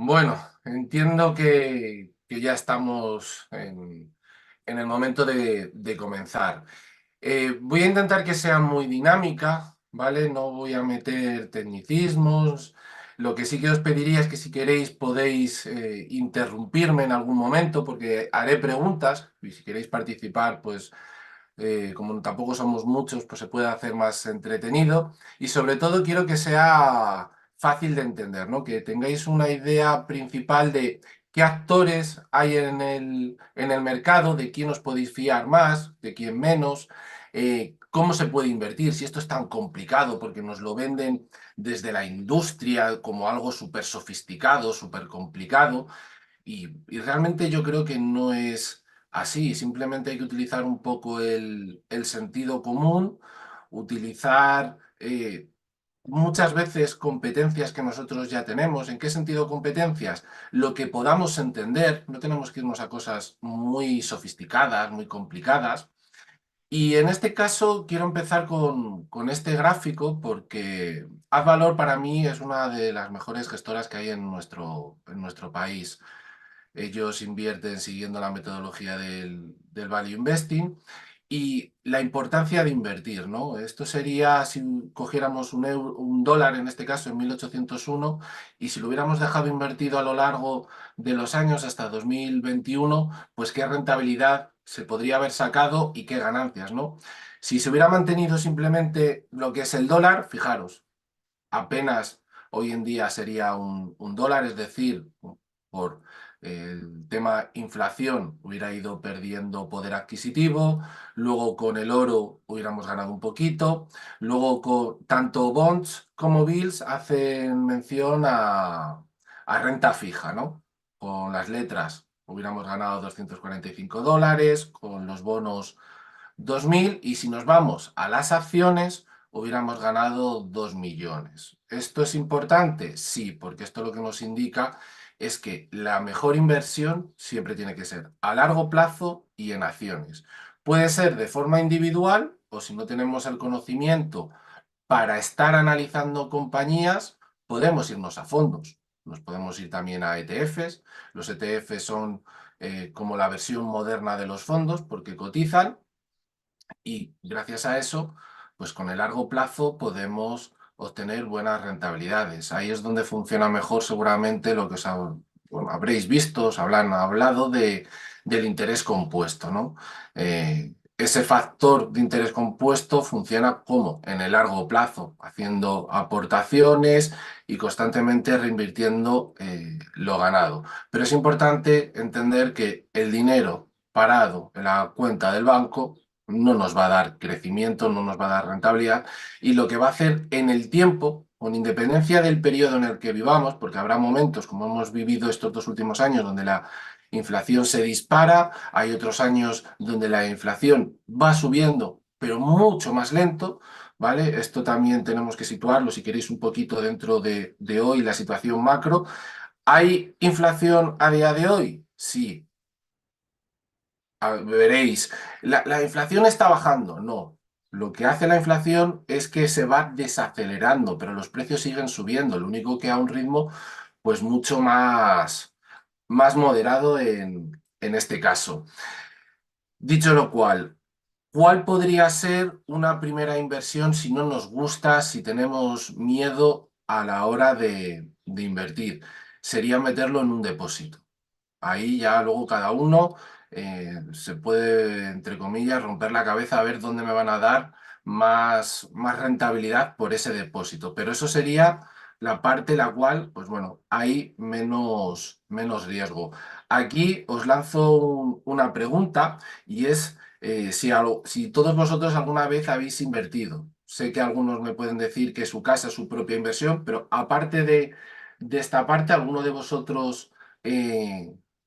Bueno, entiendo que ya estamos en el momento de comenzar. Voy a intentar que sea muy dinámica, ¿vale? No voy a meter tecnicismos. Lo que sí que os pediría es que si queréis podéis interrumpirme en algún momento porque haré preguntas y si queréis participar, pues como tampoco somos muchos, pues se puede hacer más entretenido y sobre todo quiero que sea fácil de entender, ¿no? Que tengáis una idea principal de qué actores hay en el mercado, de quién os podéis fiar más, de quién menos, cómo se puede invertir, si esto es tan complicado porque nos lo venden desde la industria como algo súper sofisticado, súper complicado. Y realmente yo creo que no es así, simplemente hay que utilizar un poco el sentido común, utilizar muchas veces competencias que nosotros ya tenemos. ¿En qué sentido competencias? Lo que podamos entender, no tenemos que irnos a cosas muy sofisticadas, muy complicadas. Y en este caso quiero empezar con este gráfico porque Advalor para mí es una de las mejores gestoras que hay en nuestro país. Ellos invierten siguiendo la metodología del Value Investing y la importancia de invertir, ¿no? Esto sería si cogiéramos un dólar, en este caso en 1801, y si lo hubiéramos dejado invertido a lo largo de los años hasta 2021, pues qué rentabilidad se podría haber sacado y qué ganancias, ¿no? Si se hubiera mantenido simplemente lo que es el dólar, fijaros, apenas hoy en día sería un dólar, es decir, por el tema inflación hubiera ido perdiendo poder adquisitivo, luego con el oro hubiéramos ganado un poquito, luego con tanto bonds como bills hacen mención a renta fija, ¿no? Con las letras hubiéramos ganado $245, con los bonos 2.000 y si nos vamos a las acciones hubiéramos ganado 2 millones. ¿Esto es importante? Sí, porque esto lo que nos indica es que la mejor inversión siempre tiene que ser a largo plazo y en acciones. Puede ser de forma individual o si no tenemos el conocimiento para estar analizando compañías, podemos irnos a fondos. Nos podemos ir también a ETFs. Los ETFs son como la versión moderna de los fondos porque cotizan y gracias a eso, pues con el largo plazo podemos obtener buenas rentabilidades. Ahí es donde funciona mejor seguramente lo que bueno, habréis visto, os habrán hablado del interés compuesto, ¿no? Ese factor de interés compuesto funciona como en el largo plazo, haciendo aportaciones y constantemente reinvirtiendo lo ganado. Pero es importante entender que el dinero parado en la cuenta del banco no nos va a dar crecimiento, no nos va a dar rentabilidad y lo que va a hacer en el tiempo, con independencia del periodo en el que vivamos, porque habrá momentos, como hemos vivido estos 2 últimos años, donde la inflación se dispara, hay otros años donde la inflación va subiendo, pero mucho más lento, ¿vale? Esto también tenemos que situarlo, si queréis, un poquito dentro de hoy, la situación macro. ¿Hay inflación a día de hoy? Sí, veréis, la inflación está bajando, no. Lo que hace la inflación es que se va desacelerando, pero los precios siguen subiendo, lo único que a un ritmo pues mucho más moderado en este caso. Dicho lo cual, ¿cuál podría ser una primera inversión si no nos gusta, si tenemos miedo a la hora de invertir? Sería meterlo en un depósito. Ahí ya luego cada uno se puede, entre comillas, romper la cabeza a ver dónde me van a dar más rentabilidad por ese depósito. Pero eso sería la parte la cual, pues bueno, hay menos riesgo. Aquí os lanzo una pregunta y es si todos vosotros alguna vez habéis invertido. Sé que algunos me pueden decir que su casa es su propia inversión, pero aparte de esta parte, ¿alguno de vosotros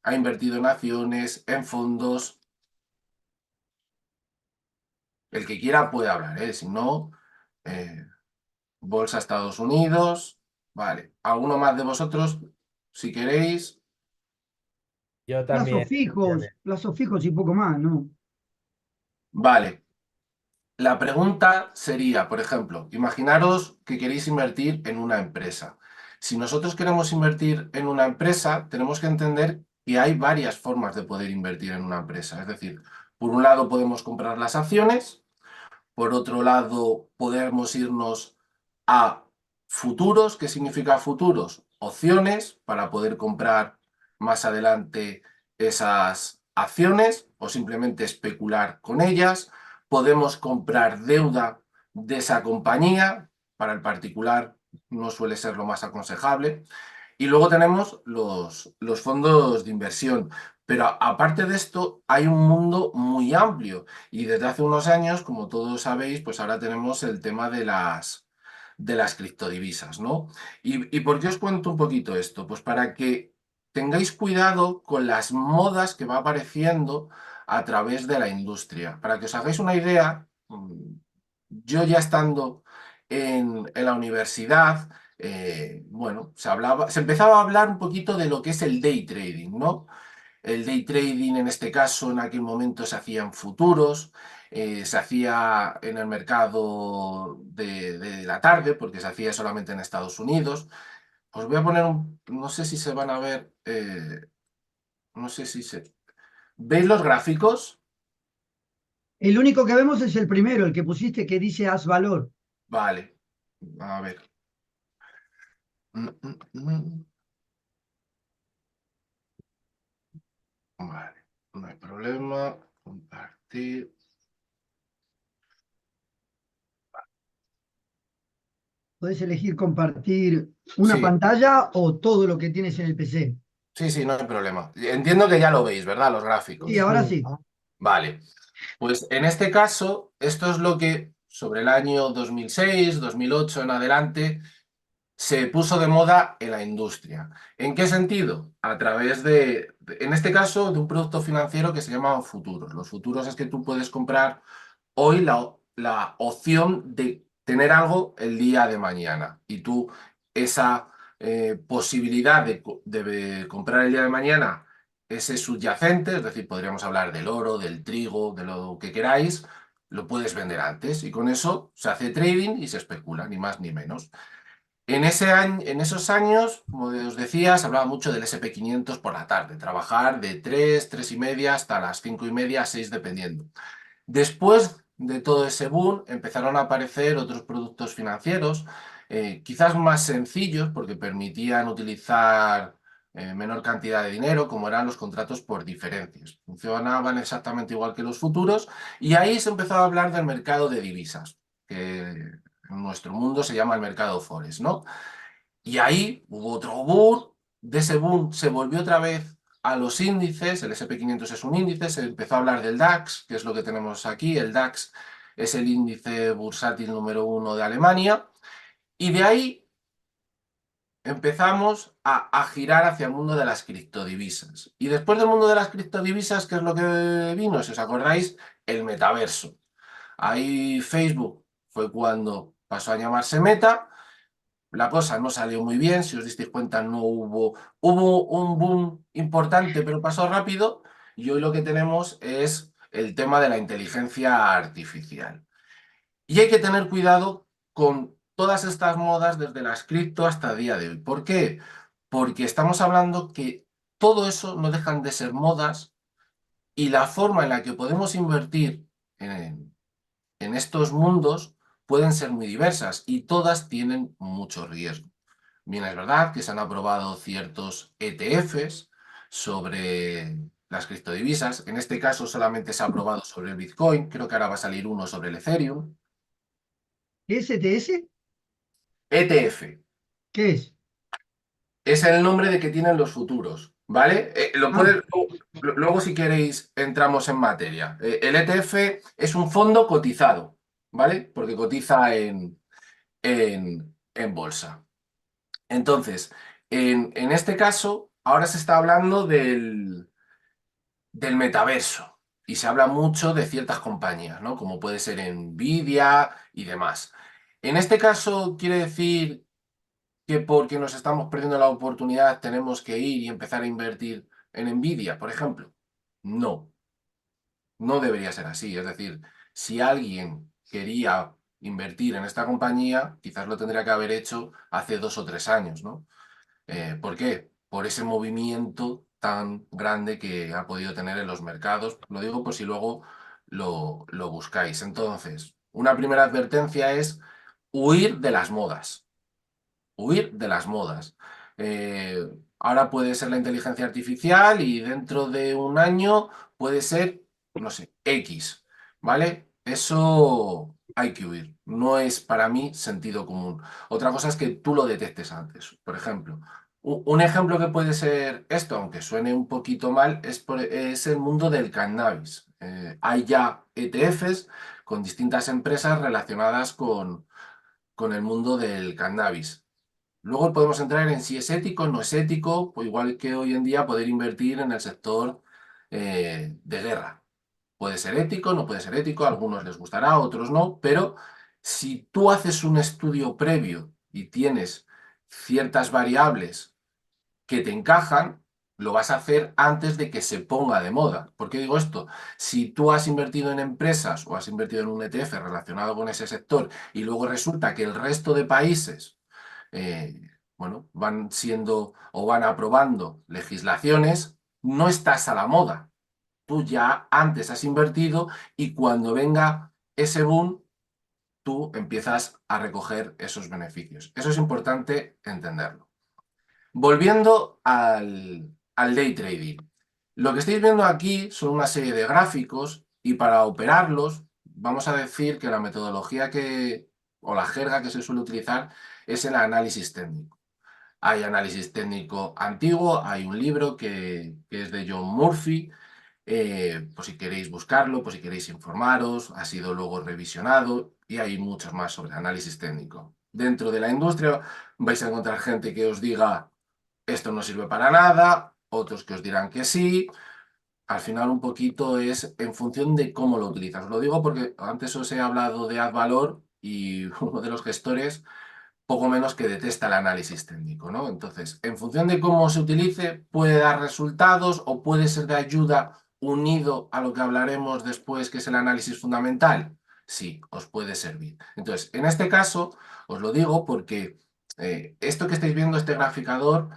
ha invertido en acciones, en fondos? El que quiera puede hablar, ¿eh? Si no, eh, Bolsa Estados Unidos. Vale. ¿Alguno más de vosotros? Si queréis. Yo también. Plazos fijos y poco más, ¿no? Vale. La pregunta sería, por ejemplo, imaginaros que queréis invertir en una empresa. Si nosotros queremos invertir en una empresa, tenemos que entender que hay varias formas de poder invertir en una empresa. Es decir, por un lado podemos comprar las acciones, por otro lado podemos irnos a futuros. ¿Qué significa futuros? Opciones para poder comprar más adelante esas acciones o simplemente especular con ellas. Podemos comprar deuda de esa compañía. Para el particular no suele ser lo más aconsejable. Y luego tenemos los fondos de inversión. Pero aparte de esto, hay un mundo muy amplio. Y desde hace unos años, como todos sabéis, pues ahora tenemos el tema de las criptodivisas, ¿no? ¿Y por qué os cuento un poquito esto? Pues para que tengáis cuidado con las modas que va apareciendo a través de la industria. Para que os hagáis una idea, yo ya estando en la universidad, bueno, se empezaba a hablar un poquito de lo que es el day trading, ¿no? El day trading en este caso en aquel momento se hacía en futuros, se hacía en el mercado de la tarde porque se hacía solamente en Estados Unidos. Os voy a poner no sé si se van a ver, no sé si se... ¿Veis los gráficos? El único que vemos es el primero, el que pusiste que dice haz valor. Vale, a ver. Mm. Vale, no hay problema. Compartir. Podés elegir compartir una Sí, pantalla o todo lo que tienes en el PC. sí, sí, no hay problema. Entiendo que ya lo veis, ¿verdad? Los Sí, gráficos. ahora Sí. sí. Vale, pues en este caso, esto es lo que sobre el año 2006, 2008 en adelante se puso de moda en la industria. ¿En qué sentido? A través en este caso, de un producto financiero que se llama futuros. Los futuros es que tú puedes comprar hoy la opción de tener algo el día de mañana. Y tú esa posibilidad de comprar el día de mañana, ese subyacente, es decir, podríamos hablar del oro, del trigo, de lo que queráis, lo puedes vender antes. Y con eso se hace trading y se especula, ni más ni menos. En esos años, como os decía, se hablaba mucho del SP 500 por la tarde, trabajar de 3, 3:30 hasta las 5:30, 6 dependiendo. Después de todo ese boom, empezaron a aparecer otros productos financieros, quizás más sencillos porque permitían utilizar menor cantidad de dinero, como eran los contratos por diferencias. Funcionaban exactamente igual que los futuros y ahí se empezó a hablar del mercado de divisas, que en nuestro mundo se llama el mercado Forex, ¿no? Y ahí hubo otro boom, de ese boom se volvió otra vez a los índices, el SP 500 es un índice, se empezó a hablar del DAX, que es lo que tenemos aquí, el DAX es el índice bursátil número 1 de Alemania, y de ahí empezamos a girar hacia el mundo de las criptodivisas. Y después del mundo de las criptodivisas, ¿qué es lo que vino? Si os acordáis, el metaverso. Ahí Facebook fue cuando pasó a llamarse Meta. La cosa no salió muy bien, si os disteis cuenta no hubo un boom importante, pero pasó rápido y hoy lo que tenemos es el tema de la inteligencia artificial. Y hay que tener cuidado con todas estas modas desde las cripto hasta el día de hoy. ¿Por qué? Porque estamos hablando que todo eso no dejan de ser modas y la forma en la que podemos invertir en estos mundos pueden ser muy diversas y todas tienen mucho riesgo. Bien, es verdad que se han aprobado ciertos ETFs sobre las criptodivisas. En este caso solamente se ha aprobado sobre el Bitcoin. Creo que ahora va a salir uno sobre el Ethereum. ¿STS? ETF ¿Qué es? es el nombre de que tienen los futuros, ¿vale? Ah, Luego, si queréis, entramos en materia. El ETF es un fondo cotizado, ¿vale? Porque cotiza en bolsa. Entonces, en este caso, ahora se está hablando del metaverso y se habla mucho de ciertas compañías, ¿no? Como puede ser Nvidia y demás. En este caso, quiere decir que porque nos estamos perdiendo la oportunidad tenemos que ir y empezar a invertir en Nvidia, por ejemplo. No, no debería ser así. Es decir, si alguien quería invertir en esta compañía, quizás lo tendría que haber hecho hace 2 o 3 años, ¿no? ¿Por qué? Por ese movimiento tan grande que ha podido tener en los mercados. Lo digo por si luego lo buscáis. Entonces, una primera advertencia es huir de las modas. Huir de las modas. Ahora puede ser la inteligencia artificial y dentro de un año puede ser, no sé, X, ¿vale? Eso hay que huir. No es para mí sentido común. Otra cosa es que tú lo detectes antes. Por ejemplo, un ejemplo que puede ser esto, aunque suene un poquito mal, es el mundo del cannabis. Hay ya ETFs con distintas empresas relacionadas con el mundo del cannabis. Luego podemos entrar en si es ético o no es ético, pues igual que hoy en día poder invertir en el sector de guerra. Puede ser ético, no puede ser ético, a algunos les gustará, a otros no, pero si tú haces un estudio previo y tienes ciertas variables que te encajan, lo vas a hacer antes de que se ponga de moda. ¿Por qué digo esto? Si tú has invertido en empresas o has invertido en un ETF relacionado con ese sector y luego resulta que el resto de países eh, bueno, van siendo o van aprobando legislaciones, no estás a la moda. Tú ya antes has invertido y cuando venga ese boom, tú empiezas a recoger esos beneficios. Eso es importante entenderlo. Volviendo al day trading. Lo que estáis viendo aquí son una serie de gráficos y para operarlos vamos a decir que la metodología o la jerga que se suele utilizar es el análisis técnico. Hay análisis técnico antiguo, hay un libro que es de John Murphy, por si queréis buscarlo, por si queréis informaros, ha sido luego revisionado y hay muchos más sobre análisis técnico. Dentro de la industria vais a encontrar gente que os diga esto no sirve para nada, otros que os dirán que sí. Al final un poquito es en función de cómo lo utilizas. Os lo digo porque antes os he hablado de AdValor y uno de los gestores poco menos que detesta el análisis técnico, ¿no? Entonces, en función de cómo se utilice, puede dar resultados o puede ser de ayuda unido a lo que hablaremos después, que es el análisis fundamental. Sí, os puede servir. Entonces, en este caso, os lo digo porque esto que estáis viendo, este graficador,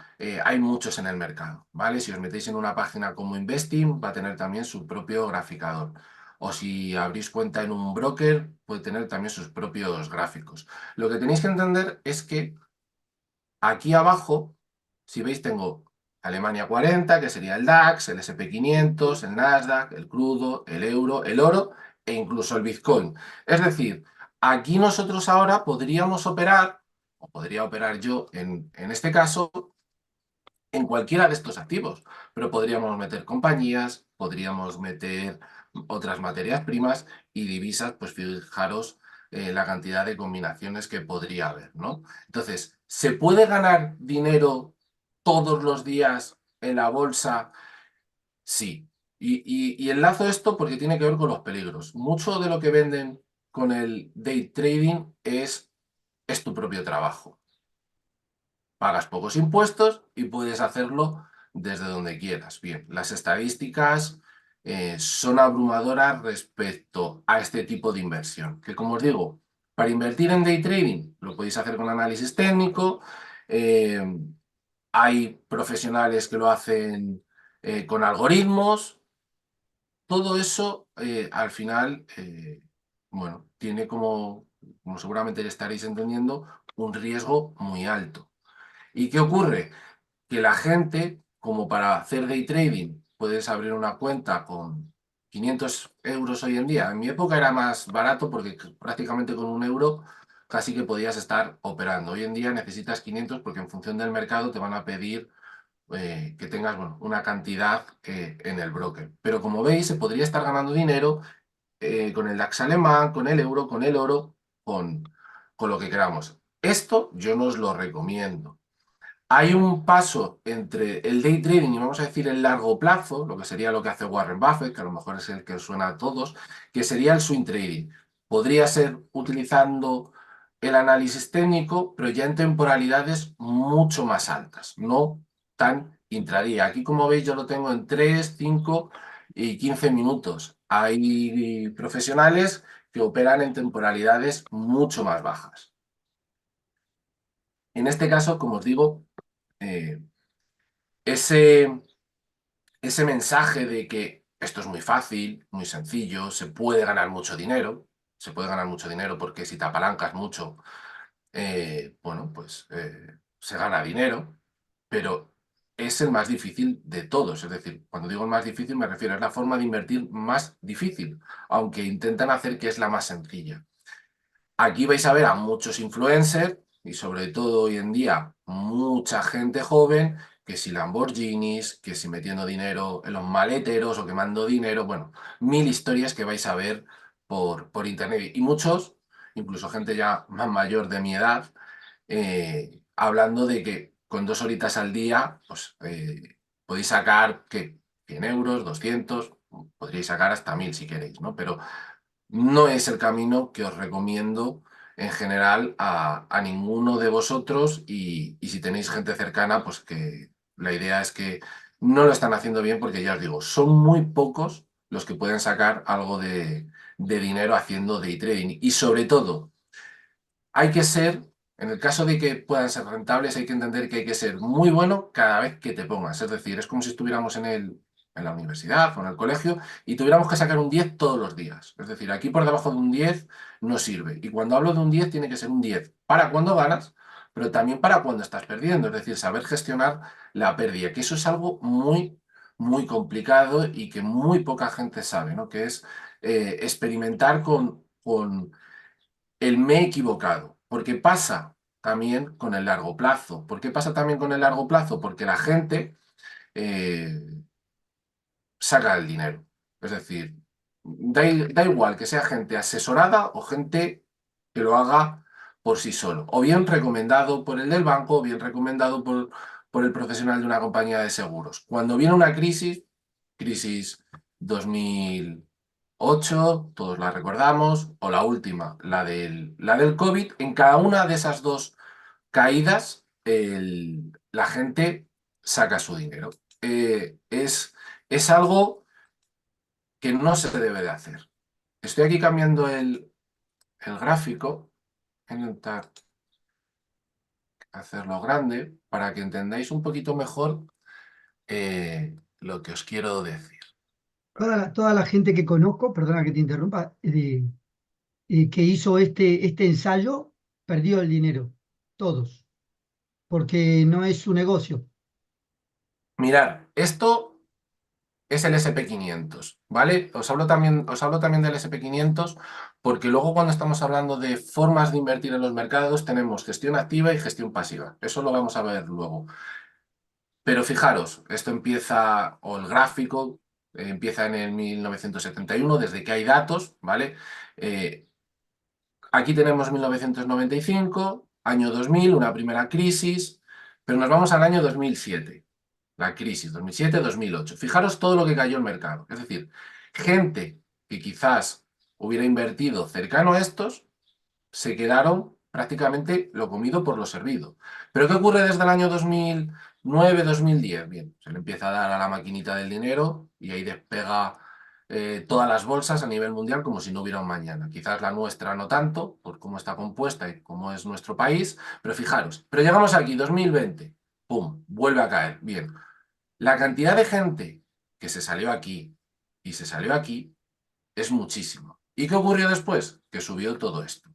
hay muchos en el mercado, ¿vale? Si os metéis en una página como Investing, va a tener también su propio graficador. O si abrís cuenta en un broker, puede tener también sus propios gráficos. Lo que tenéis que entender es que aquí abajo, si veis, tengo Alemania 40, que sería el DAX, el SP 500, el Nasdaq, el crudo, el euro, el oro e incluso el Bitcoin. Es decir, aquí nosotros ahora podríamos operar, o podría operar yo en este caso, en cualquiera de estos activos, pero podríamos meter compañías, podríamos meter otras materias primas y divisas, pues fijaros la cantidad de combinaciones que podría haber, ¿no? Entonces, ¿se puede ganar dinero todos los días en la bolsa? Sí. Y enlazo esto porque tiene que ver con los peligros. Mucho de lo que venden con el day trading es tu propio trabajo. Pagas pocos impuestos y puedes hacerlo desde donde quieras. Bien, las estadísticas son abrumadoras respecto a este tipo de inversión, que como os digo, para invertir en day trading lo podéis hacer con análisis técnico, eh, hay profesionales que lo hacen con algoritmos, todo eso al final, bueno, tiene como seguramente estaréis entendiendo, un riesgo muy alto. ¿Y qué ocurre? Que la gente, como para hacer day trading, puedes abrir una cuenta con 500 euros hoy en día. En mi época era más barato porque prácticamente con 1 euro casi que podías estar operando. Hoy en día necesitas 500 porque en función del mercado te van a pedir que tengas bueno, una cantidad en el broker. Pero como veis, se podría estar ganando dinero con el DAX alemán, con el euro, con el oro, con lo que queramos. Esto yo no os lo recomiendo. Hay un paso entre el day trading y vamos a decir el largo plazo, lo que sería lo que hace Warren Buffett, que a lo mejor es el que os suena a todos, que sería el swing trading. Podría ser utilizando el análisis técnico, pero ya en temporalidades mucho más altas, no tan intradía. Aquí, como veis, yo lo tengo en 3, 5 y 15 minutos. Hay profesionales que operan en temporalidades mucho más bajas. En este caso, como os digo, eh, ese, ese mensaje de que esto es muy fácil, muy sencillo, se puede ganar mucho dinero, se puede ganar mucho dinero porque si te apalancas mucho, bueno, pues se gana dinero, pero es el más difícil de todos. Es decir, cuando digo el más difícil me refiero a la forma de invertir más difícil, aunque intentan hacer que es la más sencilla. Aquí vais a ver a muchos influencers y sobre todo hoy en día mucha gente joven, que si Lamborghinis, que si metiendo dinero en los maleteros o quemando dinero, bueno, mil historias que vais a ver por internet. Y muchos, incluso gente ya más mayor de mi edad, hablando de que con 2 horitas al día, pues podéis sacar que 100 euros, 200, podríais sacar hasta 1000 si queréis, ¿no? Pero no es el camino que os recomiendo en general a ninguno de vosotros y si tenéis gente cercana, pues que la idea es que no lo están haciendo bien porque ya os digo, son muy pocos los que pueden sacar algo de dinero haciendo day trading y sobre todo hay que ser, en el caso de que puedan ser rentables, hay que entender que hay que ser muy bueno cada vez que te pongas. Es decir, es como si estuviéramos en la universidad o en el colegio y tuviéramos que sacar un 10 todos los días. Es decir, aquí por debajo de un 10 no sirve. Y cuando hablo de un 10 tiene que ser un 10 para cuando ganas, pero también para cuando estás perdiendo. Es decir, saber gestionar la pérdida, que eso es algo muy, muy complicado y que muy poca gente sabe, ¿no? Que es experimentar con el me he equivocado, porque pasa también con el largo plazo. ¿Por qué pasa también con el largo plazo? Porque la gente eh, saca el dinero. Es decir, da igual que sea gente asesorada o gente que lo haga por sí solo. O bien recomendado por el del banco, o bien recomendado por el profesional de una compañía de seguros. Cuando viene una crisis 2008, todos la recordamos, o la última, la del COVID, en cada una de esas dos caídas, la gente saca su dinero. Es algo que no se debe de hacer. Estoy aquí cambiando el gráfico. Voy a intentar hacerlo grande para que entendáis un poquito mejor lo que os quiero decir. Toda la gente que conozco, perdona que te interrumpa, que hizo este ensayo, perdió el dinero. Todos. Porque no es su negocio. Mirad, esto es el SP500, ¿vale? Os hablo también del SP500 porque luego cuando estamos hablando de formas de invertir en los mercados tenemos gestión activa y gestión pasiva. Eso lo vamos a ver luego. Pero fijaros, esto empieza, o el gráfico empieza en el 1971, desde que hay datos, ¿vale? Eh, Aquí tenemos 1995, año 2000, una primera crisis, pero nos vamos al año 2007, la crisis 2007-2008. Fijaros todo lo que cayó el mercado. Es decir, gente que quizás hubiera invertido cercano a estos, se quedaron prácticamente lo comido por lo servido. ¿Pero qué ocurre desde el año 2009-2010? Bien, se le empieza a dar a la maquinita del dinero y ahí despega todas las bolsas a nivel mundial como si no hubiera un mañana. Quizás la nuestra no tanto, por cómo está compuesta y cómo es nuestro país, pero fijaros, pero llegamos aquí, 2020, ¡pum!, vuelve a caer. Bien, la cantidad de gente que se salió aquí y se salió aquí es muchísimo. ¿Y qué ocurrió después? Que subió todo esto.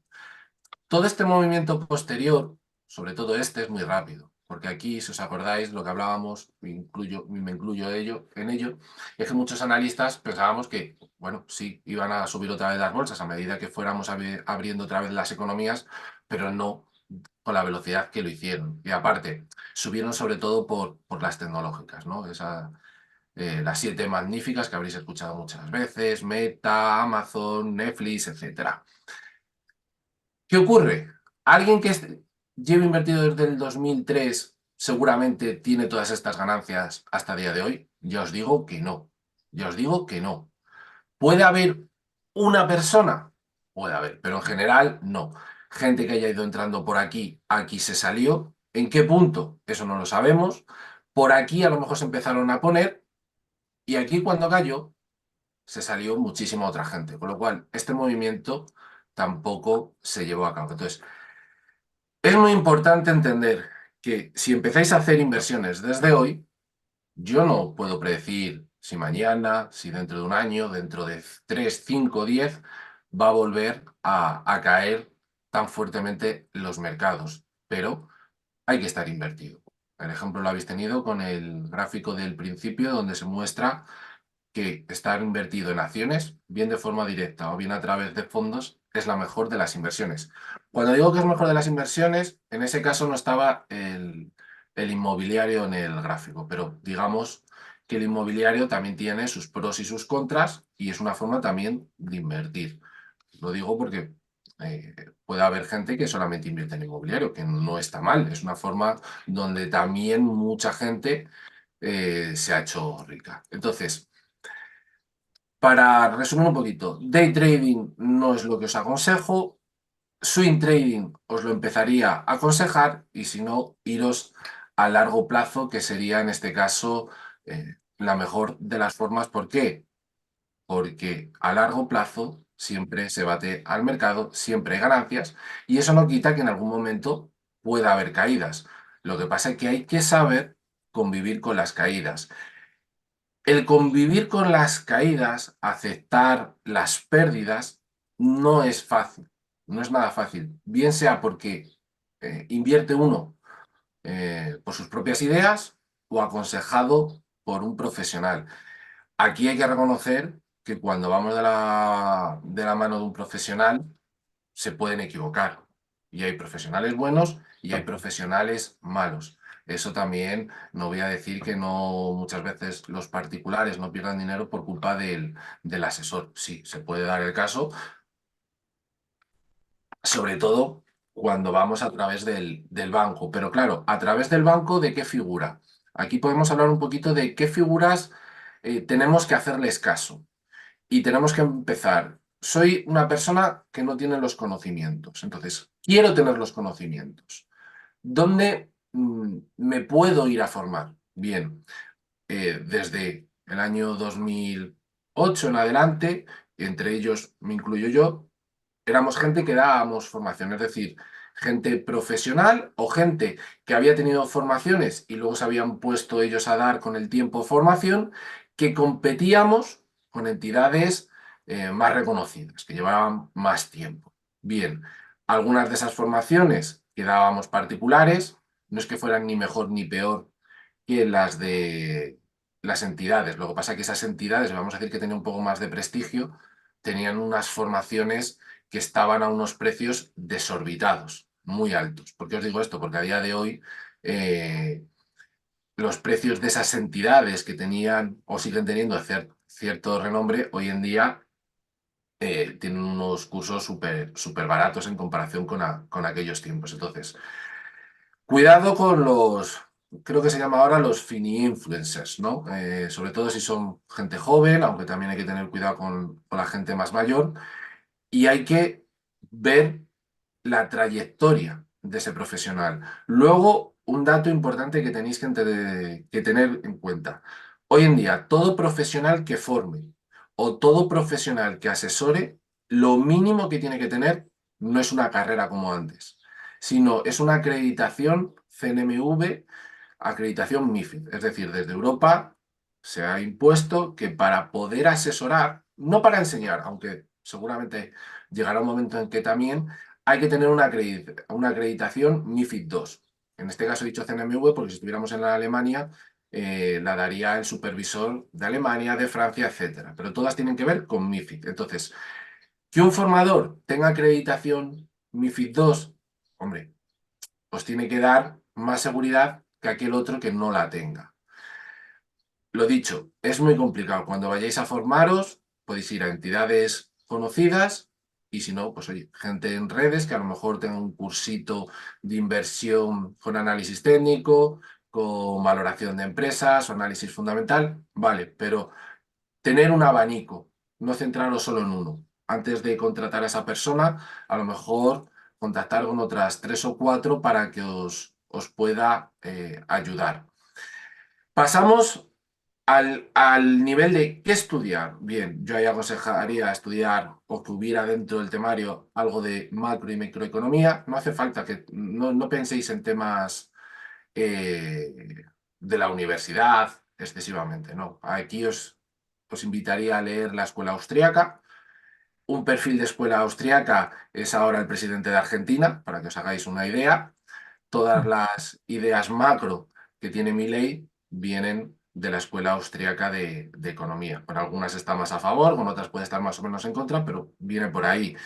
Todo este movimiento posterior, sobre todo este, es muy rápido, porque aquí, si os acordáis, lo que hablábamos, me incluyo en ello, es que muchos analistas pensábamos que, bueno, sí, iban a subir otra vez las bolsas a medida que fuéramos abriendo otra vez las economías, pero no con la velocidad que lo hicieron. Y aparte, subieron sobre todo por las tecnológicas, ¿no? Las 7 magníficas que habréis escuchado muchas veces, Meta, Amazon, Netflix, etcétera. ¿Qué ocurre? Alguien que lleva invertido desde el 2003 seguramente tiene todas estas ganancias hasta el día de hoy. Ya os digo que no. Ya os digo que no. ¿Puede haber una persona? Puede haber, pero en general no. Gente que haya ido entrando por aquí se salió. ¿En qué punto? Eso no lo sabemos. Por aquí a lo mejor se empezaron a poner y aquí cuando cayó se salió muchísima otra gente. Con lo cual, este movimiento tampoco se llevó a cabo. Entonces, es muy importante entender que si empezáis a hacer inversiones desde hoy, yo no puedo predecir si mañana, si dentro de un año, dentro de 3, 5, 10, va a volver a caer tan fuertemente los mercados, pero hay que estar invertido. El ejemplo lo habéis tenido con el gráfico del principio, donde se muestra que estar invertido en acciones, bien de forma directa o bien a través de fondos, es la mejor de las inversiones. Cuando digo que es mejor de las inversiones, en ese caso no estaba el inmobiliario en el gráfico, pero digamos que el inmobiliario también tiene sus pros y sus contras y es una forma también de invertir. Lo digo porque puede haber gente que solamente invierte en inmobiliario, que no está mal, es una forma donde también mucha gente se ha hecho rica. Entonces, para resumir un poquito, day trading no es lo que os aconsejo, swing trading os lo empezaría a aconsejar y si no, iros a largo plazo, que sería en este caso la mejor de las formas. ¿Por qué? Porque a largo plazo siempre se bate al mercado, siempre hay ganancias y eso no quita que en algún momento pueda haber caídas. Lo que pasa es que hay que saber convivir con las caídas. El convivir con las caídas, aceptar las pérdidas, no es fácil, no es nada fácil. Bien sea porque invierte uno por sus propias ideas o aconsejado por un profesional. Aquí hay que reconocer que cuando vamos de la mano de un profesional, se pueden equivocar. Y hay profesionales buenos y hay profesionales malos. Eso también no voy a decir que no muchas veces los particulares no pierdan dinero por culpa del asesor. Sí, se puede dar el caso, sobre todo cuando vamos a través del banco. Pero claro, a través del banco, ¿de qué figura? Aquí podemos hablar un poquito de qué figuras tenemos que hacerles caso. Y tenemos que empezar. Soy una persona que no tiene los conocimientos, entonces quiero tener los conocimientos. ¿Dónde me puedo ir a formar? Bien, desde el año 2008 en adelante, entre ellos me incluyo yo, éramos gente que dábamos formación, es decir, gente profesional o gente que había tenido formaciones y luego se habían puesto ellos a dar con el tiempo formación, que competíamos con entidades más reconocidas, que llevaban más tiempo. Bien, algunas de esas formaciones que dábamos particulares, no es que fueran ni mejor ni peor que las de las entidades. Lo que pasa es que esas entidades, vamos a decir que tenían un poco más de prestigio, tenían unas formaciones que estaban a unos precios desorbitados, muy altos. ¿Por qué os digo esto? Porque a día de hoy los precios de esas entidades que tenían o siguen teniendo cierto renombre, hoy en día tienen unos cursos súper baratos en comparación con aquellos tiempos. Entonces, cuidado con creo que se llama ahora los fini-influencers, ¿no? Sobre todo si son gente joven, aunque también hay que tener cuidado con la gente más mayor, y hay que ver la trayectoria de ese profesional. Luego, un dato importante que tenéis que tener en cuenta. Hoy en día, todo profesional que forme o todo profesional que asesore, lo mínimo que tiene que tener no es una carrera como antes, sino es una acreditación CNMV, acreditación MIFID. Es decir, desde Europa se ha impuesto que para poder asesorar, no para enseñar, aunque seguramente llegará un momento en que también hay que tener una acreditación MIFID II. En este caso he dicho CNMV porque si estuviéramos en la Alemania, la daría el supervisor de Alemania, de Francia, etcétera. Pero todas tienen que ver con MIFID. Entonces, que un formador tenga acreditación MIFID II, hombre, pues tiene que dar más seguridad que aquel otro que no la tenga. Lo dicho, es muy complicado. Cuando vayáis a formaros, podéis ir a entidades conocidas y si no, pues oye, gente en redes que a lo mejor tenga un cursito de inversión con análisis técnico, con valoración de empresas o análisis fundamental, vale, pero tener un abanico, no centraros solo en uno. Antes de contratar a esa persona, a lo mejor contactar con otras 3 o 4 para que os pueda ayudar. Pasamos al nivel de qué estudiar. Bien, yo ahí aconsejaría estudiar o que hubiera dentro del temario algo de macro y microeconomía. No hace falta que no penséis en temas de la universidad excesivamente, ¿no? Aquí os invitaría a leer la escuela austríaca. Un perfil de escuela austríaca es ahora el presidente de Argentina, para que os hagáis una idea. Todas las ideas macro que tiene Milei vienen de la escuela austríaca de economía. Con algunas está más a favor, con otras puede estar más o menos en contra, pero viene por ahí.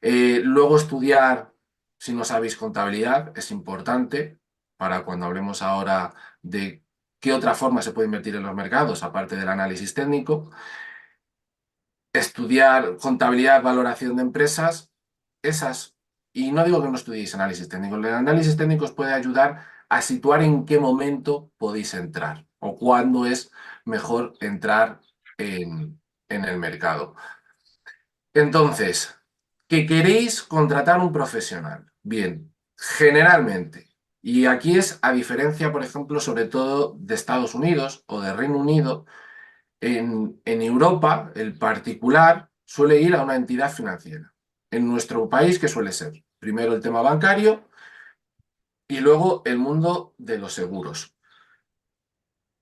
Luego estudiar, si no sabéis contabilidad, es importante para cuando hablemos ahora de qué otra forma se puede invertir en los mercados, aparte del análisis técnico. Estudiar contabilidad, valoración de empresas, esas, y no digo que no estudiéis análisis técnico, el análisis técnico os puede ayudar a situar en qué momento podéis entrar o cuándo es mejor entrar en el mercado. Entonces, ¿que queréis contratar un profesional? Bien, generalmente, y aquí es a diferencia, por ejemplo, sobre todo de Estados Unidos o de Reino Unido, en Europa, el particular suele ir a una entidad financiera. En nuestro país, ¿qué suele ser? Primero el tema bancario y luego el mundo de los seguros.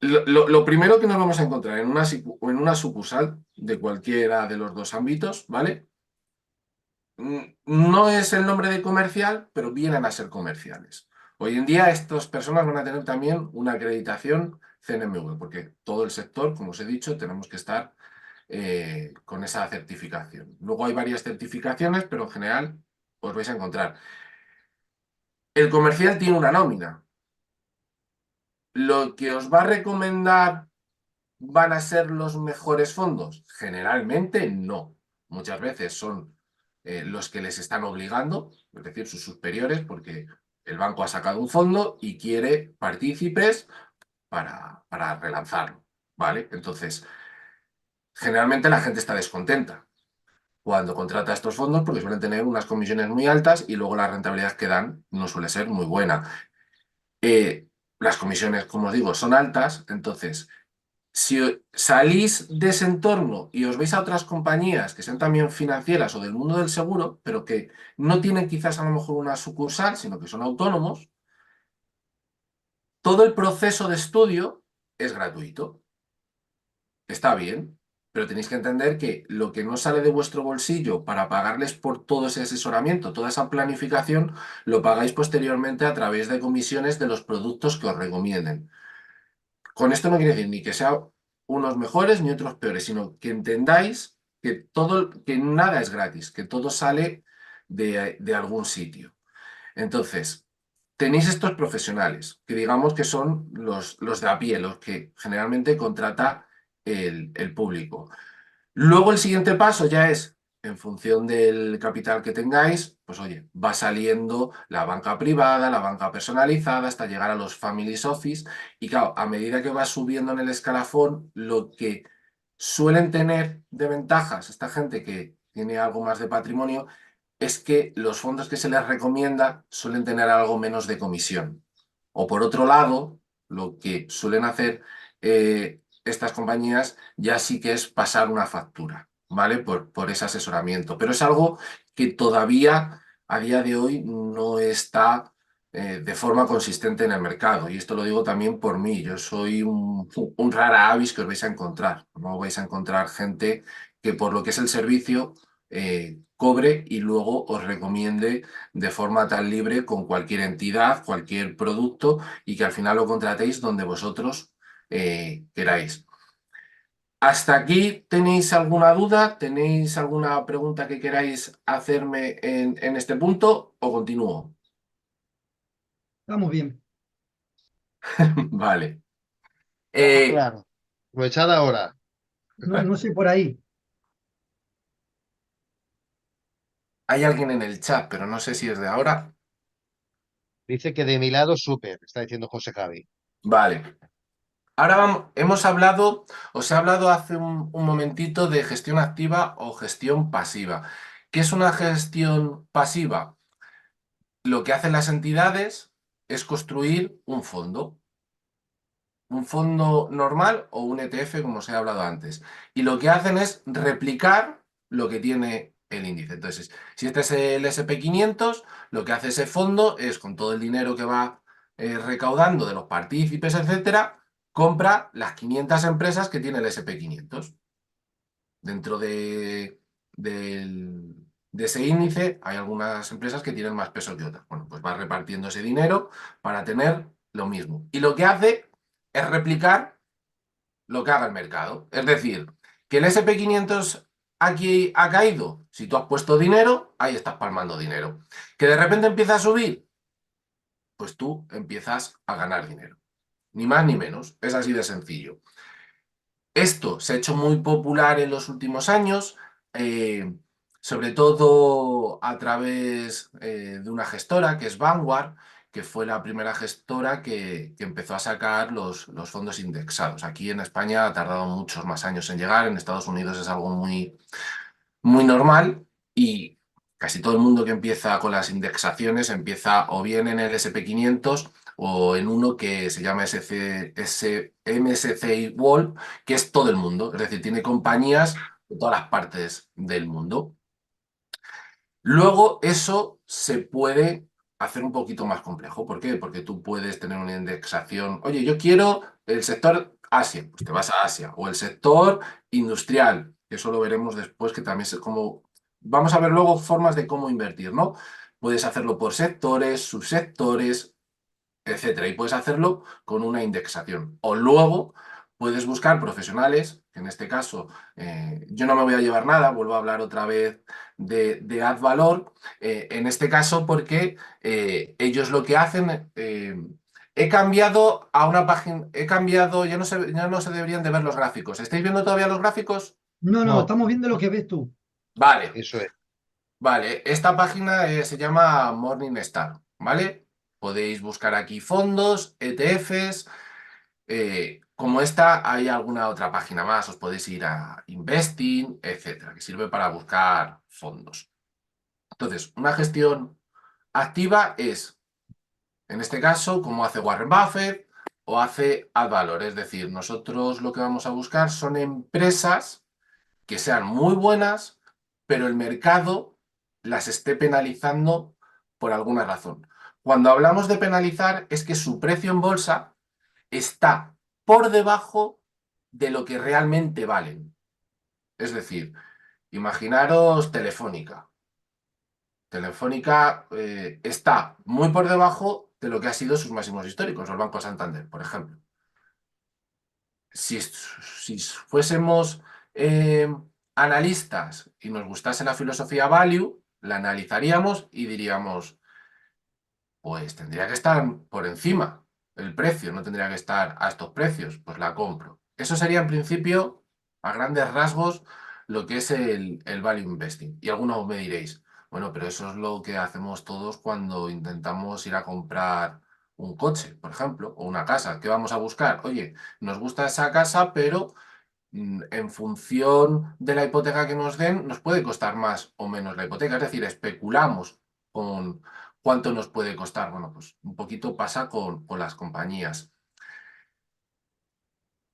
Lo primero que nos vamos a encontrar en una sucursal de cualquiera de los dos ámbitos, ¿vale? No es el nombre de comercial, pero vienen a ser comerciales. Hoy en día estas personas van a tener también una acreditación CNMV, porque todo el sector, como os he dicho, tenemos que estar con esa certificación. Luego hay varias certificaciones, pero en general os vais a encontrar. El comercial tiene una nómina. ¿Lo que os va a recomendar van a ser los mejores fondos? Generalmente no. Muchas veces son los que les están obligando, es decir, sus superiores, porque el banco ha sacado un fondo y quiere partícipes para relanzarlo, ¿vale? Entonces, generalmente la gente está descontenta cuando contrata estos fondos porque suelen tener unas comisiones muy altas y luego la rentabilidad que dan no suele ser muy buena. Las comisiones, como os digo, son altas, entonces si salís de ese entorno y os veis a otras compañías que sean también financieras o del mundo del seguro, pero que no tienen quizás a lo mejor una sucursal, sino que son autónomos, todo el proceso de estudio es gratuito. Está bien, pero tenéis que entender que lo que no sale de vuestro bolsillo para pagarles por todo ese asesoramiento, toda esa planificación, lo pagáis posteriormente a través de comisiones de los productos que os recomienden. Con esto no quiere decir ni que sean unos mejores ni otros peores, sino que entendáis que todo, que nada es gratis, que todo sale de algún sitio. Entonces, tenéis estos profesionales, que digamos que son los de a pie, los que generalmente contrata el público. Luego el siguiente paso ya es, en función del capital que tengáis, pues oye, va saliendo la banca privada, la banca personalizada, hasta llegar a los family office. Y claro, a medida que va subiendo en el escalafón, lo que suelen tener de ventajas esta gente que tiene algo más de patrimonio es que los fondos que se les recomienda suelen tener algo menos de comisión. O por otro lado, lo que suelen hacer estas compañías ya sí que es pasar una factura, ¿vale? Por ese asesoramiento. Pero es algo que todavía a día de hoy no está de forma consistente en el mercado. Y esto lo digo también por mí. Yo soy un rara avis que os vais a encontrar. No vais a encontrar gente que por lo que es el servicio cobre y luego os recomiende de forma tan libre con cualquier entidad, cualquier producto y que al final lo contratéis donde vosotros queráis. ¿Hasta aquí tenéis alguna duda? ¿Tenéis alguna pregunta que queráis hacerme en este punto o continúo? Estamos bien. Vale. Estamos Eh, claros. Aprovechad ahora. No, no sé por ahí. hay alguien en el chat, pero no sé si es de ahora. Dice que de mi lado, súper, está diciendo José Javi. Vale. Ahora hemos hablado, os he hablado hace un momentito de gestión activa o gestión pasiva. ¿Qué es una gestión pasiva? Lo que hacen las entidades es construir un fondo normal o un ETF, como os he hablado antes. Y lo que hacen es replicar lo que tiene el índice. Entonces, si este es el SP500, lo que hace ese fondo es, con todo el dinero que va recaudando de los partícipes, etcétera, compra las 500 empresas que tiene el SP500. Dentro de ese índice hay algunas empresas que tienen más peso que otras. Bueno, pues va repartiendo ese dinero para tener lo mismo. Y lo que hace es replicar lo que haga el mercado. Es decir, que el SP500 aquí ha caído. Si tú has puesto dinero, ahí estás palmando dinero. Que de repente empieza a subir, pues tú empiezas a ganar dinero. Ni más ni menos. Es así de sencillo. Esto se ha hecho muy popular en los últimos años, eh, sobre todo a través de una gestora que es Vanguard, que fue la primera gestora que empezó a sacar los fondos indexados. Aquí en España ha tardado muchos más años en llegar, en Estados Unidos es algo muy normal y casi todo el mundo que empieza con las indexaciones empieza o bien en el SP500 o en uno que se llama MSCI World, que es todo el mundo, es decir, tiene compañías de todas las partes del mundo. Luego eso se puede hacer un poquito más complejo. ¿Por qué? Porque tú puedes tener una indexación. Oye, yo quiero el sector Asia, pues te vas a Asia. O el sector industrial, que eso lo veremos después, que también es como... Vamos a ver luego formas de cómo invertir, ¿no? Puedes hacerlo por sectores, subsectores, etcétera. Y puedes hacerlo con una indexación. O luego puedes buscar profesionales, que en este caso yo no me voy a llevar nada, vuelvo a hablar otra vez de Advalor, en este caso porque ellos lo que hacen... he cambiado a una página, he cambiado, ya no se deberían de ver los gráficos. ¿Estáis viendo todavía los gráficos? No, no, No, estamos viendo lo que ves tú. Vale. eso es. Vale, esta página se llama Morningstar, ¿vale? Podéis buscar aquí fondos, ETFs. Como esta, hay alguna otra página más. Os podéis ir a Investing, etcétera, que sirve para buscar fondos. Entonces, una gestión activa es, en este caso, como hace Warren Buffett o hace Advalor. Es decir, nosotros lo que vamos a buscar son empresas que sean muy buenas, pero el mercado las esté penalizando por alguna razón. Cuando hablamos de penalizar es que su precio en bolsa está por debajo de lo que realmente valen. Es decir, imaginaros Telefónica. Telefónica está muy por debajo de lo que ha sido sus máximos históricos, el Banco Santander, por ejemplo. Si fuésemos analistas y nos gustase la filosofía value, la analizaríamos y diríamos, pues tendría que estar por encima el precio, no tendría que estar a estos precios, pues la compro. Eso sería en principio, a grandes rasgos, lo que es el value investing. Y algunos me diréis, bueno, pero eso es lo que hacemos todos cuando intentamos ir a comprar un coche, por ejemplo, o una casa. ¿Qué vamos a buscar? Oye, nos gusta esa casa, pero en función de la hipoteca que nos den, nos puede costar más o menos la hipoteca. Es decir, especulamos con cuánto nos puede costar. Bueno, pues un poquito pasa con las compañías.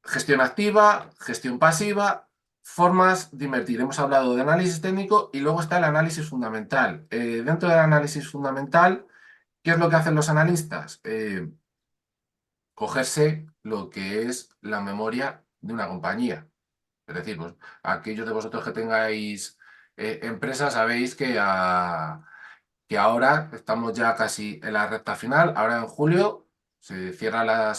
Gestión activa, gestión pasiva, formas de invertir. Hemos hablado de análisis técnico y luego está el análisis fundamental. Dentro del análisis fundamental, ¿qué es lo que hacen los analistas? Cogerse lo que es la memoria de una compañía. Es decir, pues, aquellos de vosotros que tengáis empresas sabéis que ahora estamos ya casi en la recta final. Ahora en julio se cierran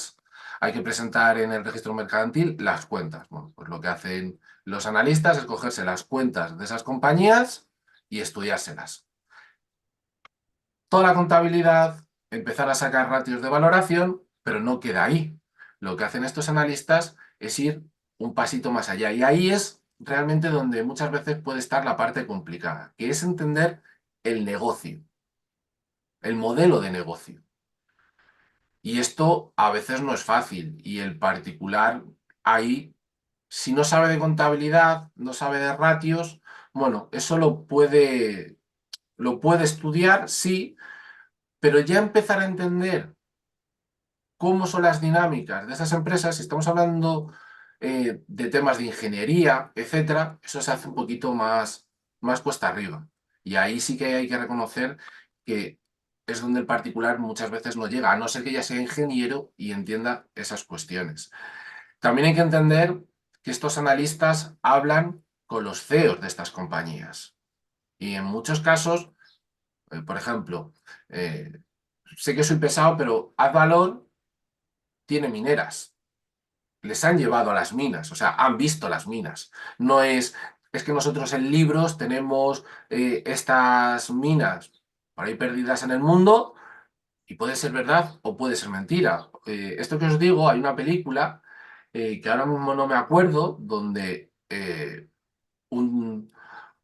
hay que presentar en el registro mercantil las cuentas. Bueno, pues lo que hacen los analistas es cogerse las cuentas de esas compañías y estudiárselas. Toda la contabilidad, empezar a sacar ratios de valoración, pero no queda ahí. Lo que hacen estos analistas es ir un pasito más allá. Y ahí es realmente donde muchas veces puede estar la parte complicada, que es entender el negocio, el modelo de negocio. Y esto a veces no es fácil. Y el particular ahí, si no sabe de contabilidad, no sabe de ratios, bueno, eso lo puede estudiar, sí, pero ya empezar a entender cómo son las dinámicas de esas empresas, si estamos hablando de temas de ingeniería, etcétera, eso se hace un poquito más cuesta arriba. Y ahí sí que hay que reconocer que es donde el particular muchas veces no llega, a no ser que ya sea ingeniero y entienda esas cuestiones. También hay que entender que estos analistas hablan con los CEOs de estas compañías. Y en muchos casos, por ejemplo, sé que soy pesado, pero Advalor tiene mineras. Les han llevado a las minas, o sea, han visto las minas. No es que nosotros en libros tenemos estas minas por ahí perdidas en el mundo y puede ser verdad o puede ser mentira. Esto que os digo, hay una película que ahora mismo no me acuerdo, donde un,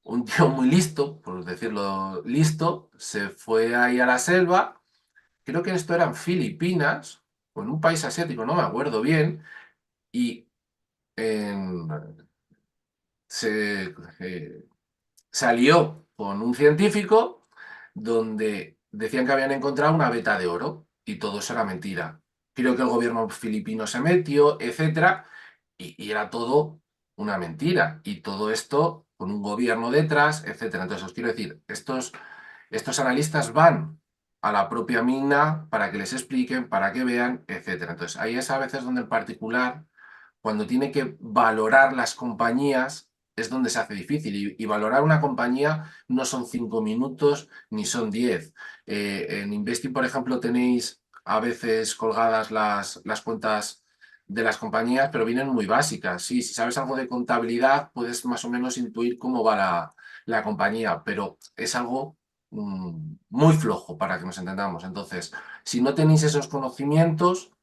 un tío muy listo, por decirlo listo, se fue ahí a la selva, creo que esto era en Filipinas o en un país asiático, no me acuerdo bien, y en- se, salió con un científico donde decían que habían encontrado una veta de oro y todo eso era mentira. Creo que el gobierno filipino se metió, etcétera, y era todo una mentira. Y todo esto con un gobierno detrás, etcétera. Entonces, os quiero decir, estos analistas van a la propia mina para que les expliquen, para que vean, etcétera. Entonces, ahí es a veces donde el particular, cuando tiene que valorar las compañías, es donde se hace difícil. Y valorar una compañía no son 5 minutos ni son 10. En Investing, por ejemplo, tenéis a veces colgadas las cuentas de las compañías, pero vienen muy básicas. Sí, si sabes algo de contabilidad, puedes más o menos intuir cómo va la compañía, pero es algo muy flojo para que nos entendamos. Entonces, si no tenéis esos conocimientos,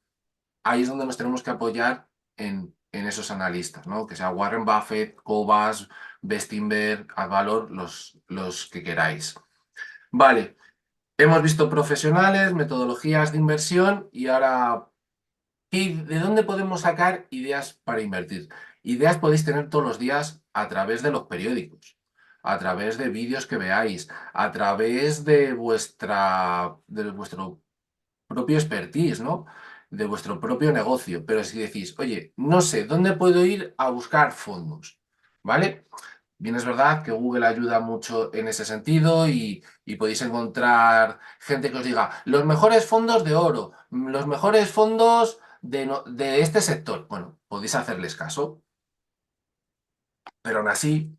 ahí es donde nos tenemos que apoyar en esos analistas, ¿no? Que sea Warren Buffett, Cobas, Bestinver, Advalor, los que queráis. Vale, hemos visto profesionales, metodologías de inversión y ahora, ¿de dónde podemos sacar ideas para invertir? Ideas podéis tener todos los días a través de los periódicos, a través de vídeos que veáis, a través de vuestro propio expertise, ¿no? De vuestro propio negocio. Pero si decís, oye, no sé, ¿dónde puedo ir a buscar fondos? ¿Vale? Bien, es verdad que Google ayuda mucho en ese sentido y podéis encontrar gente que os diga, los mejores fondos de oro, los mejores fondos de este sector. Bueno, podéis hacerles caso, pero aún así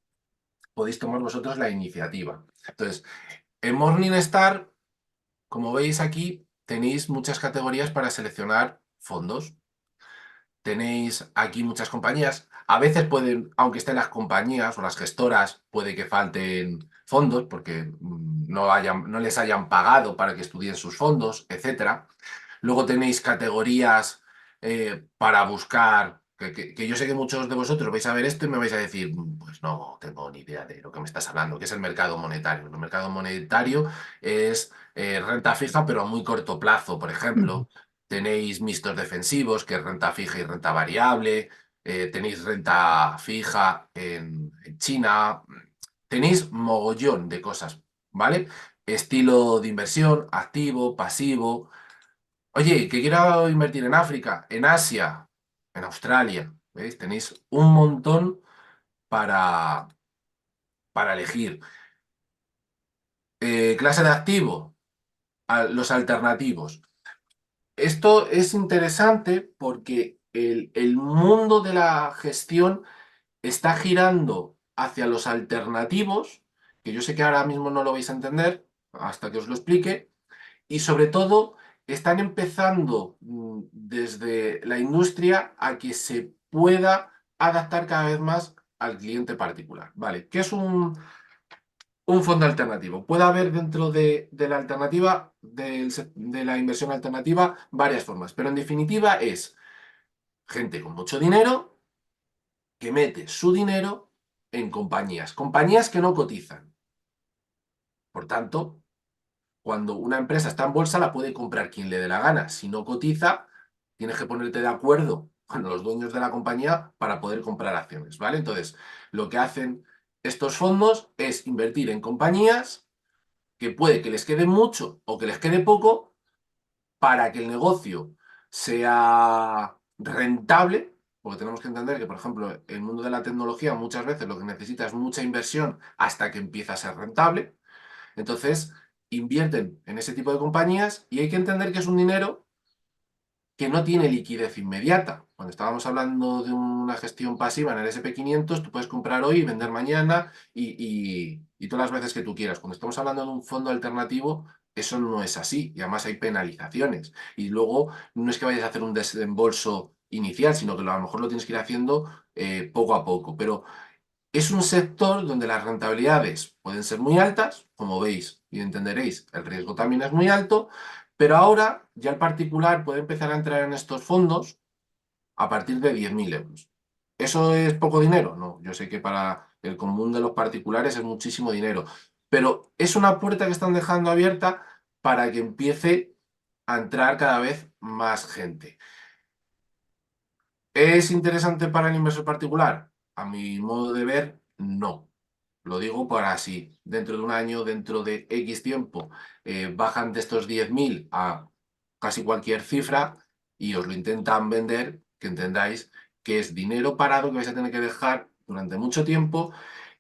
podéis tomar vosotros la iniciativa. Entonces, en Morningstar, como veis aquí, tenéis muchas categorías para seleccionar fondos. Tenéis aquí muchas compañías. A veces pueden, aunque estén las compañías o las gestoras, puede que falten fondos porque no les hayan pagado para que estudien sus fondos, etcétera. Luego tenéis categorías para buscar, que yo sé que muchos de vosotros vais a ver esto y me vais a decir, pues no tengo ni idea de lo que me estás hablando, que es el mercado monetario. El mercado monetario es renta fija, pero a muy corto plazo, por ejemplo. Tenéis mixtos defensivos, que es renta fija y renta variable. Tenéis renta fija en China. Tenéis mogollón de cosas, ¿vale? Estilo de inversión, activo, pasivo. Oye, que quiero invertir en África, en Asia, en Australia. ¿Veis? Tenéis un montón para, para elegir. Clase de activo, los alternativos. Esto es interesante porque el mundo de la gestión está girando hacia los alternativos, que yo sé que ahora mismo no lo vais a entender hasta que os lo explique, y sobre todo están empezando desde la industria a que se pueda adaptar cada vez más al cliente particular. Vale, ¿qué es un fondo alternativo? Puede haber dentro de la alternativa, de la inversión alternativa, varias formas, pero en definitiva es gente con mucho dinero que mete su dinero en compañías que no cotizan. Por tanto, cuando una empresa está en bolsa, la puede comprar quien le dé la gana. Si no cotiza, tienes que ponerte de acuerdo con los dueños de la compañía para poder comprar acciones, ¿vale? Entonces, lo que hacen estos fondos es invertir en compañías que puede que les quede mucho o que les quede poco para que el negocio sea rentable, porque tenemos que entender que, por ejemplo, el mundo de la tecnología muchas veces lo que necesita es mucha inversión hasta que empieza a ser rentable. Entonces, invierten en ese tipo de compañías y hay que entender que es un dinero que no tiene liquidez inmediata. Cuando estábamos hablando de una gestión pasiva en el SP500, tú puedes comprar hoy y vender mañana y todas las veces que tú quieras. Cuando estamos hablando de un fondo alternativo, eso no es así y además hay penalizaciones. Y luego no es que vayas a hacer un desembolso inicial, sino que a lo mejor lo tienes que ir haciendo poco a poco. Pero es un sector donde las rentabilidades pueden ser muy altas, como veis y entenderéis, el riesgo también es muy alto, pero ahora ya el particular puede empezar a entrar en estos fondos a partir de 10.000 euros. ¿Eso es poco dinero? No, yo sé que para el común de los particulares es muchísimo dinero, pero es una puerta que están dejando abierta para que empiece a entrar cada vez más gente. ¿Es interesante para el inversor particular? A mi modo de ver, no. Lo digo para si dentro de un año, dentro de X tiempo, bajan de estos 10.000 a casi cualquier cifra y os lo intentan vender, que entendáis que es dinero parado que vais a tener que dejar durante mucho tiempo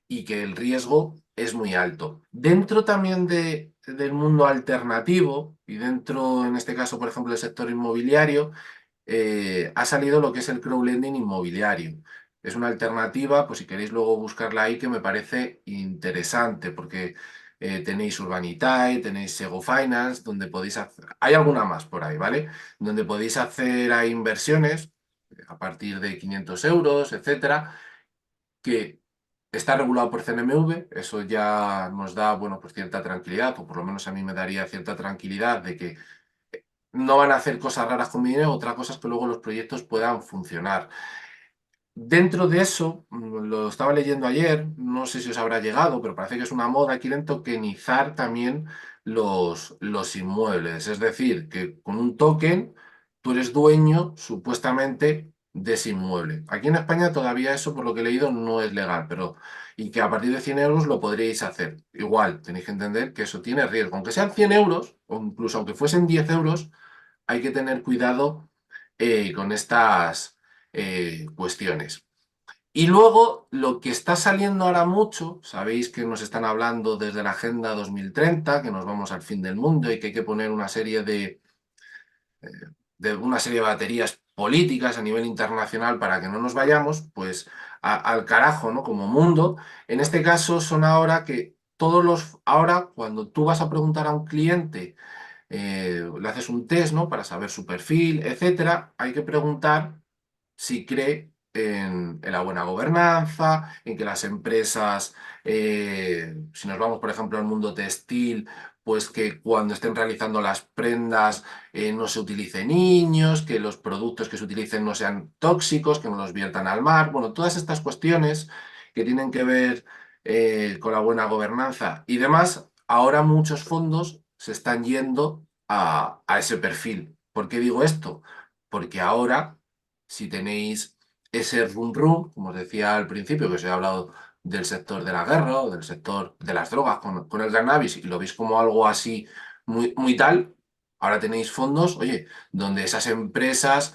y que el riesgo es muy alto. Dentro también del mundo alternativo y dentro, en este caso, por ejemplo, del sector inmobiliario, ha salido lo que es el crowdlending inmobiliario. Es una alternativa, pues si queréis luego buscarla ahí, que me parece interesante, porque tenéis Urbanitae, tenéis Sego Finance, donde podéis hacer, hay alguna más por ahí, ¿vale? Donde podéis hacer ahí inversiones a partir de 500 euros, etcétera, que está regulado por CNMV, eso ya nos da, bueno, pues cierta tranquilidad, o por lo menos a mí me daría cierta tranquilidad de que no van a hacer cosas raras con mi dinero, otra cosa es que luego los proyectos puedan funcionar. Dentro de eso, lo estaba leyendo ayer, no sé si os habrá llegado, pero parece que es una moda, quieren tokenizar también los inmuebles. Es decir, que con un token tú eres dueño, supuestamente, de ese inmueble. Aquí en España todavía eso, por lo que he leído, no es legal, pero y que a partir de 100 euros lo podríais hacer. Igual, tenéis que entender que eso tiene riesgo. Aunque sean 100 euros, o incluso aunque fuesen 10 euros, hay que tener cuidado con estas cuestiones. Y luego, lo que está saliendo ahora mucho, sabéis que nos están hablando desde la Agenda 2030, que nos vamos al fin del mundo y que hay que poner una serie de baterías políticas a nivel internacional para que no nos vayamos, pues al carajo, ¿no? Como mundo. En este caso son ahora que ahora cuando tú vas a preguntar a un cliente, le haces un test, ¿no? Para saber su perfil, etcétera, hay que preguntar si cree en la buena gobernanza, en que las empresas, si nos vamos, por ejemplo, al mundo textil, pues que cuando estén realizando las prendas no se utilicen niños, que los productos que se utilicen no sean tóxicos, que no los viertan al mar. Bueno, todas estas cuestiones que tienen que ver con la buena gobernanza y demás, ahora muchos fondos se están yendo a ese perfil. ¿Por qué digo esto? Porque ahora si tenéis ese rum rum, como os decía al principio, que os he hablado del sector de la guerra o del sector de las drogas con el cannabis y lo veis como algo así muy, muy tal, ahora tenéis fondos, oye, donde esas empresas,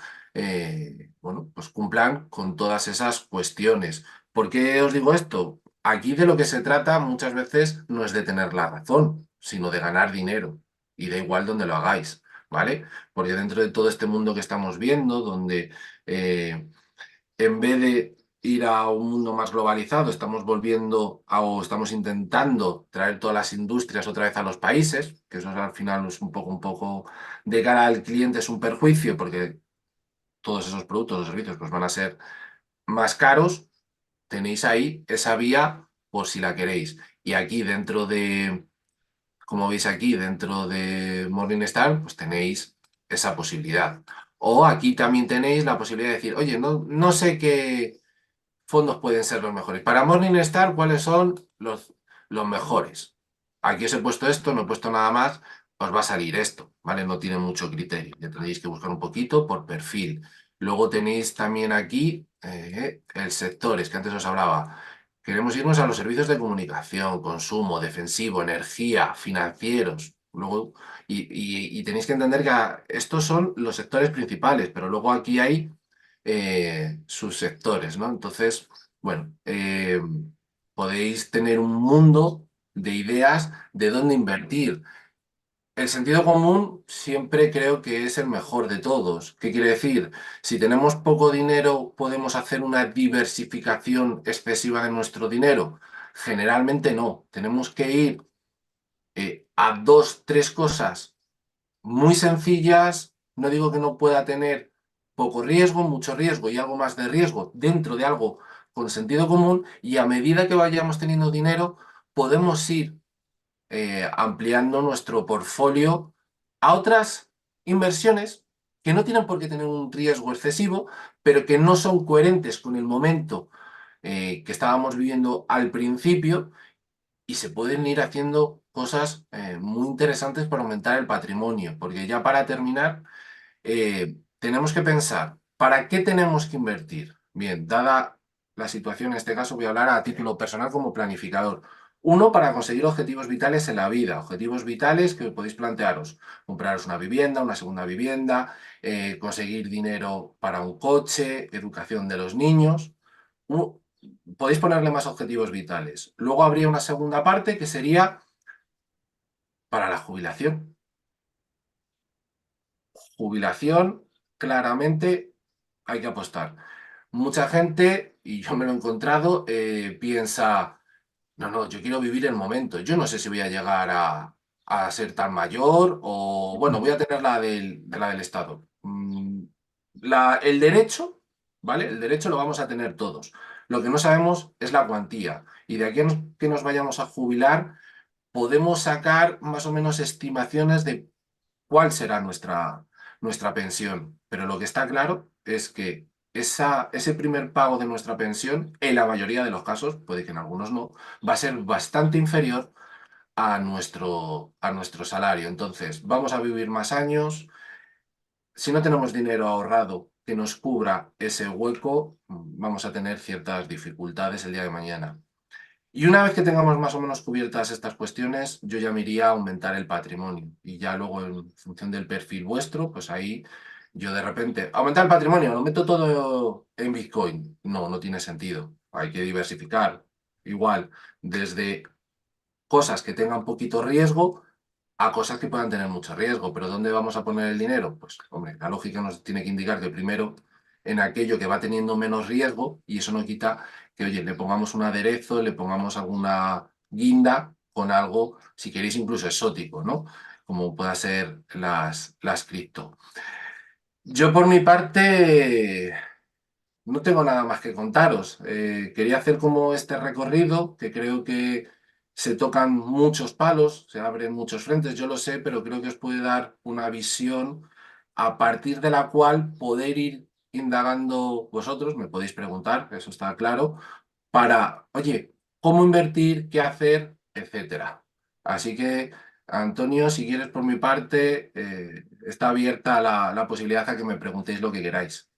bueno, pues cumplan con todas esas cuestiones. ¿Por qué os digo esto? Aquí de lo que se trata muchas veces no es de tener la razón, sino de ganar dinero. Y da igual donde lo hagáis, ¿vale? Porque dentro de todo este mundo que estamos viendo, donde en vez de ir a un mundo más globalizado, estamos volviendo o estamos intentando traer todas las industrias otra vez a los países, que eso al final es un poco de cara al cliente es un perjuicio porque todos esos productos o servicios pues van a ser más caros. Tenéis ahí esa vía por si la queréis. Y aquí dentro de, como veis aquí, dentro de Morningstar, pues tenéis esa posibilidad. O aquí también tenéis la posibilidad de decir, oye, no sé qué fondos pueden ser los mejores. Para Morningstar, ¿cuáles son los mejores? Aquí os he puesto esto, no he puesto nada más, os va a salir esto, ¿vale? No tiene mucho criterio, ya tenéis que buscar un poquito por perfil. Luego tenéis también aquí el sectores que antes os hablaba. Queremos irnos a los servicios de comunicación, consumo, defensivo, energía, financieros. Luego, y tenéis que entender que estos son los sectores principales, pero luego aquí hay subsectores, ¿no? Entonces, bueno, podéis tener un mundo de ideas de dónde invertir. el sentido común siempre creo que es el mejor de todos. ¿Qué quiere decir? Si tenemos poco dinero, ¿podemos hacer una diversificación excesiva de nuestro dinero? Generalmente no. Tenemos que ir a dos, tres cosas muy sencillas. No digo que no pueda tener poco riesgo, mucho riesgo y algo más de riesgo dentro de algo con sentido común, y a medida que vayamos teniendo dinero, podemos ir ampliando nuestro portfolio a otras inversiones que no tienen por qué tener un riesgo excesivo, pero que no son coherentes con el momento que estábamos viviendo al principio, y se pueden ir haciendo cosas muy interesantes para aumentar el patrimonio. Porque ya para terminar, tenemos que pensar, ¿para qué tenemos que invertir? Bien, dada la situación, en este caso voy a hablar a título personal como planificador. Uno, para conseguir objetivos vitales en la vida, objetivos vitales que podéis plantearos: compraros una vivienda, una segunda vivienda, conseguir dinero para un coche, educación de los niños. U- Podéis ponerle más objetivos vitales. Luego habría una segunda parte que sería para la jubilación. Jubilación, claramente hay que apostar. Mucha gente, y yo me lo he encontrado, piensa, no, no, yo quiero vivir el momento. Yo no sé si voy a llegar a ser tan mayor, o, bueno, voy a tener la del Estado. El derecho, ¿vale? El derecho lo vamos a tener todos. Lo que no sabemos es la cuantía. Y de aquí a que nos vayamos a jubilar, podemos sacar más o menos estimaciones de cuál será nuestra pensión. Pero lo que está claro es que ese primer pago de nuestra pensión, en la mayoría de los casos, puede que en algunos no, va a ser bastante inferior a nuestro salario. Entonces, vamos a vivir más años. Si no tenemos dinero ahorrado que nos cubra ese hueco, vamos a tener ciertas dificultades el día de mañana. Y una vez que tengamos más o menos cubiertas estas cuestiones, yo ya me iría a aumentar el patrimonio. Y ya luego, en función del perfil vuestro, pues ahí yo de repente, aumentar el patrimonio, lo meto todo en Bitcoin. No, no tiene sentido. Hay que diversificar. Igual, desde cosas que tengan poquito riesgo a cosas que puedan tener mucho riesgo. Pero ¿dónde vamos a poner el dinero? Pues, hombre, la lógica nos tiene que indicar que primero en aquello que va teniendo menos riesgo, y eso no quita que, oye, le pongamos un aderezo, le pongamos alguna guinda con algo, si queréis, incluso exótico, ¿no? Como pueda ser las cripto. Yo, por mi parte, no tengo nada más que contaros. Quería hacer como este recorrido, que creo que se tocan muchos palos, se abren muchos frentes, yo lo sé, pero creo que os puede dar una visión a partir de la cual poder ir indagando vosotros. Me podéis preguntar, eso está claro, para, oye, cómo invertir, qué hacer, etcétera. Así que, Antonio, si quieres, por mi parte, está abierta la posibilidad a que me preguntéis lo que queráis.